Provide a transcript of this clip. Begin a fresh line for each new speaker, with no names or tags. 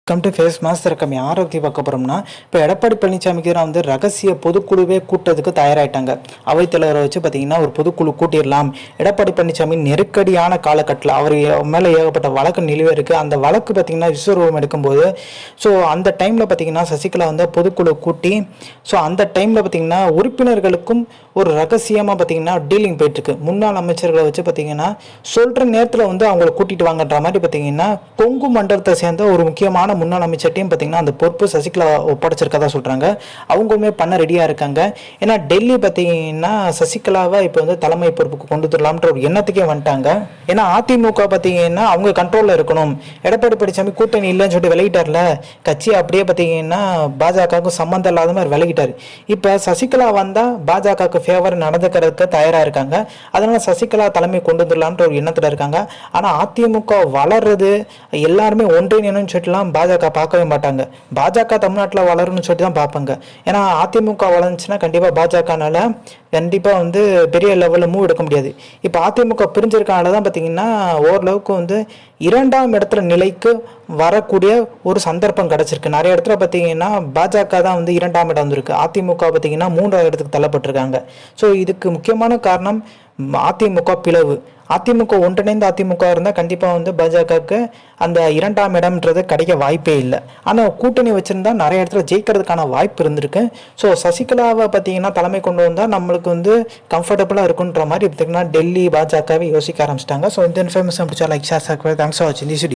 Come to face master கம் யாரை பற்றி பார்க்க போகிறோம்னா, இப்போ எடப்பாடி பழனிசாமிக்கு வந்து ரகசிய பொதுக்குழுவே கூட்டத்துக்கு தயாராகிட்டாங்க. அவைத்தலைவரை வச்சு பார்த்தீங்கன்னா ஒரு பொதுக்குழு கூட்டிடலாம். எடப்பாடி பழனிசாமி நெருக்கடியான காலகட்டத்தில் அவர் மேலே ஏகப்பட்ட வழக்கு நிலுவை இருக்குது. அந்த வழக்கு பார்த்தீங்கன்னா விஸ்வரூபம் எடுக்கும்போது அந்த டைமில் பார்த்தீங்கன்னா சசிகலா வந்து பொதுக்குழு கூட்டி அந்த டைமில் பார்த்தீங்கன்னா உறுப்பினர்களுக்கும் ஒரு ரகசியமாக பார்த்தீங்கன்னா டீலிங் போயிட்டுருக்கு. முன்னாள் அமைச்சர்களை வச்சு பார்த்தீங்கன்னா சொல்கிற நேரத்தில் வந்து அவங்கள கூட்டிட்டு வாங்கன்ற மாதிரி பார்த்தீங்கன்னா கொங்கு மண்டலத்தை சேர்ந்த ஒரு முக்கியமான முன்னாள் அமைச்சர்ட்டையும் பார்த்தீங்கன்னா அந்த பொறுப்பு சசிகலா ஒப்படைச்சிருக்கதா சொல்கிறாங்க. அவங்களுமே பண்ண ரெடியாக இருக்காங்க. ஏன்னா டெல்லி பார்த்தீங்கன்னா சசிகலாவை இப்போ வந்து தலைமை பொறுப்புக்கு கொண்டு வரலாம்ன்ற ஒரு எண்ணத்துக்கே வந்துட்டாங்க. ஏன்னா அதிமுக பார்த்தீங்கன்னா அவங்க கண்ட்ரோலில் இருக்கணும். எடப்பாடி பழனிசாமி கூட்டணி இல்லைன்னு சொல்லிட்டு விலகிட்டார்ல, கட்சி அப்படியே பார்த்தீங்கன்னா பாஜகவுக்கும் சம்மந்தம் இல்லாத மாதிரி விலகிட்டார். இப்போ சசிகலா வந்தால் பாஜகவுக்கு ஃபேவர் நடந்துக்கிறதுக்கு தயாராக இருக்காங்க. அதனால சசிகலா தலைமை கொண்டு வந்துடலான்ற ஒரு எண்ணத்தில் இருக்காங்க. ஆனால் அதிமுக வளர்றது எல்லாருமே ஒன்றிணைன்னு சொல்லிட்டுலாம் பாஜக பார்க்கவே மாட்டாங்க. பாஜக தமிழ்நாட்டில் வளரும்னு சொல்லிட்டு தான் பார்ப்பாங்க. ஏன்னா அதிமுக வளர்ந்துச்சுன்னா கண்டிப்பாக பாஜகனால கண்டிப்பாக வந்து பெரிய லெவலில் மூவ் எடுக்க முடியாது. இப்போ அதிமுக பிரிஞ்சிருக்கனால தான் பார்த்தீங்கன்னா ஓரளவுக்கு வந்து 2ஆம் இடத்துல நிலைக்கு வரக்கூடிய ஒரு சந்தர்ப்பம் கிடச்சிருக்கு. நிறைய இடத்துல பார்த்தீங்கன்னா பாஜக தான் வந்து 2ஆம் இடம் வந்திருக்கு. அதிமுக பார்த்தீங்கன்னா 3ஆவது இடத்துக்கு தள்ளப்பட்டிருக்காங்க. இதுக்கு முக்கியமான காரணம் அதிமுக பிளவு. அதிமுக ஒன்றிணைந்த அதிமுக இருந்தால் கண்டிப்பாக வந்து பாஜகவுக்கு அந்த 2ஆம் இடம்ன்றது கிடைக்க வாய்ப்பே இல்லை. ஆனால் கூட்டணி வச்சுருந்தா நிறைய இடத்துல ஜெயிக்கிறதுக்கான வாய்ப்பு இருந்திருக்கு. சசிகலாவை பார்த்தீங்கன்னா தலைமை கொண்டு வந்தால் நம்மளுக்கு வந்து கம்ஃபர்டபுளாக இருக்குன்ற மாதிரி பார்த்தீங்கன்னா டெல்லி பாஜகவே யோசிக்க ஆரம்பிச்சிட்டாங்க. இந்த இன்ஃபர்மேஷன் பிடிச்சா லைக் ஷேர் தேங்க்ஸ் ஃபார் வாட்சிங் திஸ் வீடியோ.